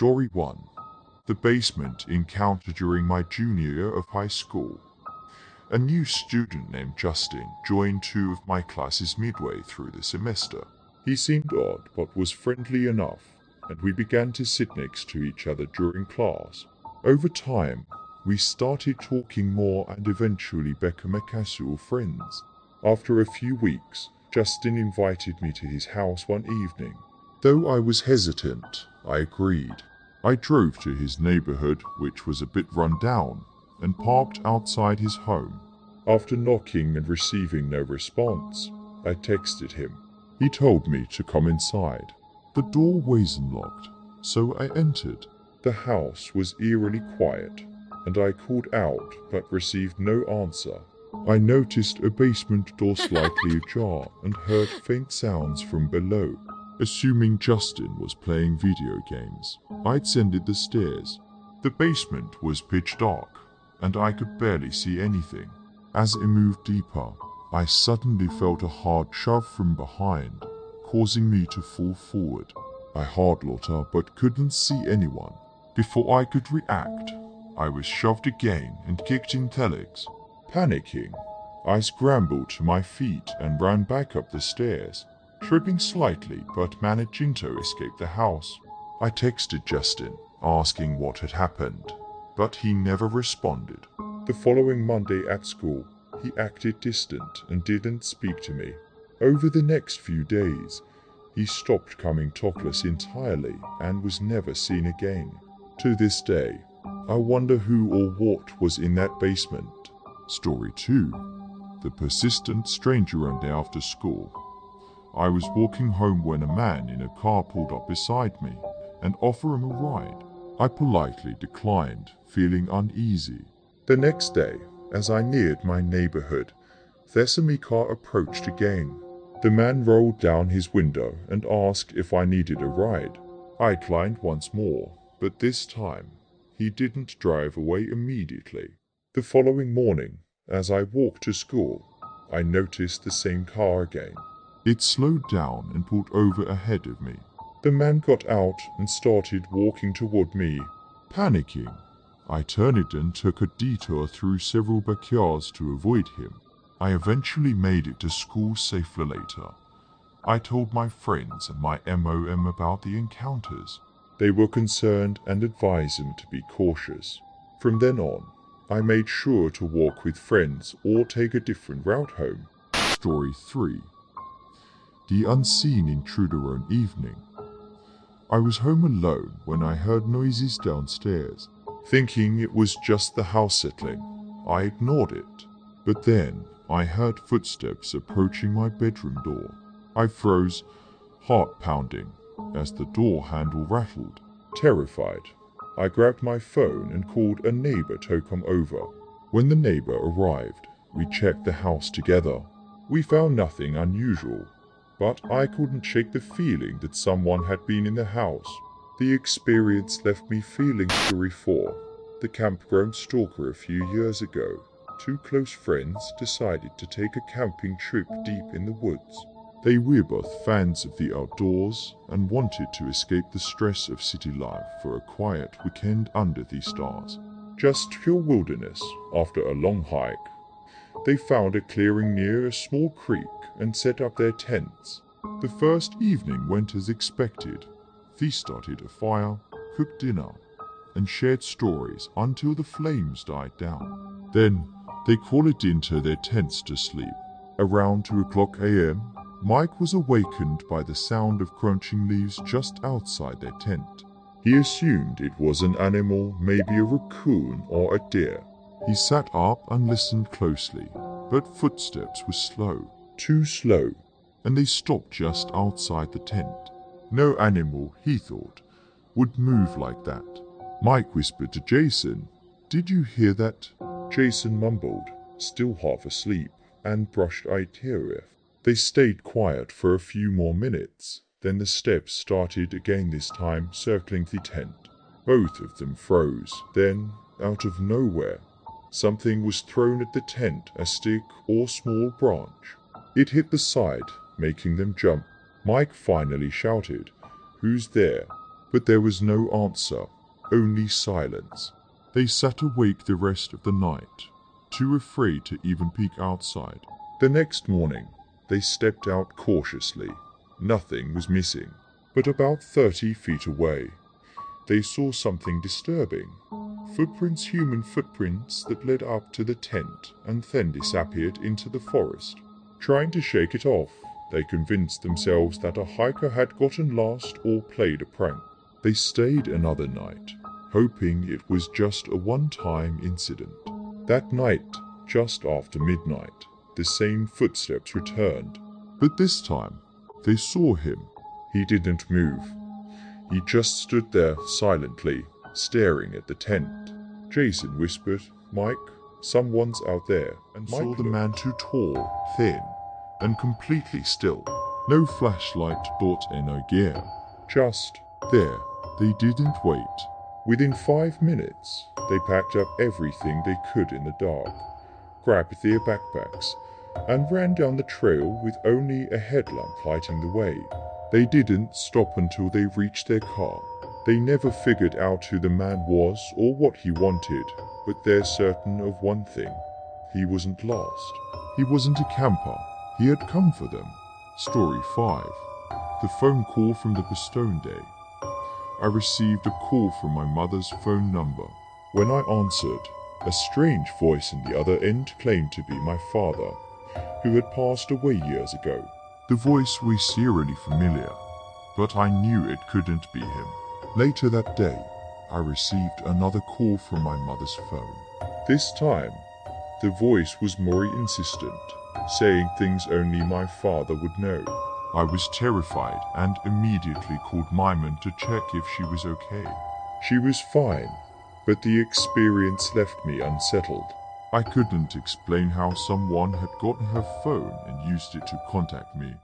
Story 1. The basement encounter during my junior year of high school. A new student named Justin joined two of my classes midway through the semester. He seemed odd but was friendly enough, and we began to sit next to each other during class. Over time, we started talking more and eventually became casual friends. After a few weeks, Justin invited me to his house one evening. Though I was hesitant, I agreed. I drove to his neighborhood, which was a bit run down, and parked outside his home. After knocking and receiving no response, I texted him. He told me to come inside. The door wasn't locked, so I entered. The house was eerily quiet, and I called out but received no answer. I noticed a basement door slightly ajar and heard faint sounds from below. Assuming Justin was playing video games, I descended the stairs. The basement was pitch dark, and I could barely see anything. As I moved deeper, I suddenly felt a hard shove from behind, causing me to fall forward. I hard-locked but couldn't see anyone. Before I could react, I was shoved again and kicked in the legs. Panicking, I scrambled to my feet and ran back up the stairs, tripping slightly but managing to escape the house. I texted Justin, asking what had happened, but he never responded. The following Monday at school, he acted distant and didn't speak to me. Over the next few days, he stopped coming topless entirely and was never seen again. To this day, I wonder who or what was in that basement. Story 2. The persistent stranger on day after school. I was walking home when a man in a car pulled up beside me and offered him a ride. I politely declined, feeling uneasy. The next day, as I neared my neighborhood, the SME car approached again. The man rolled down his window and asked if I needed a ride. I declined once more, but this time, he didn't drive away immediately. The following morning, as I walked to school, I noticed the same car again. It slowed down and pulled over ahead of me. The man got out and started walking toward me. Panicking, I turned and took a detour through several backyards to avoid him. I eventually made it to school safely later. I told my friends and my MOM about the encounters. They were concerned and advised him to be cautious. From then on, I made sure to walk with friends or take a different route home. Story 3. The unseen intruder on evening. I was home alone when I heard noises downstairs. Thinking it was just the house settling, I ignored it. But then I heard footsteps approaching my bedroom door. I froze, heart pounding, as the door handle rattled. Terrified, I grabbed my phone and called a neighbor to come over. When the neighbor arrived, we checked the house together. We found nothing unusual, but I couldn't shake the feeling that someone had been in the house. The experience left me feeling sorry for the campground stalker a few years ago. Two close friends decided to take a camping trip deep in the woods. They were both fans of the outdoors and wanted to escape the stress of city life for a quiet weekend under the stars. Just pure wilderness. After a long hike, they found a clearing near a small creek and set up their tents. The first evening went as expected. They started a fire, cooked dinner, and shared stories until the flames died down. Then they crawled into their tents to sleep. Around 2 a.m., Mike was awakened by the sound of crunching leaves just outside their tent. He assumed it was an animal, maybe a raccoon or a deer. He sat up and listened closely, but footsteps were slow, too slow, and they stopped just outside the tent. No animal, he thought, would move like that. Mike whispered to Jason, "Did you hear that?" Jason mumbled, still half asleep, and brushed ITRF. They stayed quiet for a few more minutes, then the steps started again, this time circling the tent. Both of them froze. Then, out of nowhere, something was thrown at the tent, a stick or small branch. It hit the side, making them jump. Mike finally shouted, "Who's there?" but there was no answer, only silence. They sat awake the rest of the night, too afraid to even peek outside. The next morning, they stepped out cautiously. Nothing was missing, but about 30 feet away, they saw something disturbing. Footprints, human footprints that led up to the tent and then disappeared into the forest. Trying to shake it off, they convinced themselves that a hiker had gotten lost or played a prank. They stayed another night, hoping it was just a one-time incident. That night, just after midnight, the same footsteps returned, but this time, they saw him. He didn't move. He just stood there silently, staring at the tent. Jason whispered, "Mike, someone's out there," and Mike saw the man too tall, thin, and completely still. No flashlight, dot and no gear. Just there. They didn't wait. Within 5 minutes, they packed up everything they could in the dark, grabbed their backpacks, and ran down the trail with only a headlamp lighting the way. They didn't stop until they reached their car. They never figured out who the man was or what he wanted, but they're certain of one thing. He wasn't lost. He wasn't a camper. He had come for them. Story 5. The phone call from the Bastone Day. I received a call from my mother's phone number. When I answered, a strange voice on the other end claimed to be my father, who had passed away years ago. The voice was eerily familiar, but I knew it couldn't be him. Later that day, I received another call from my mother's phone. This time, the voice was more insistent, saying things only my father would know. I was terrified and immediately called my mum to check if she was okay. She was fine, but the experience left me unsettled. I couldn't explain how someone had gotten her phone and used it to contact me.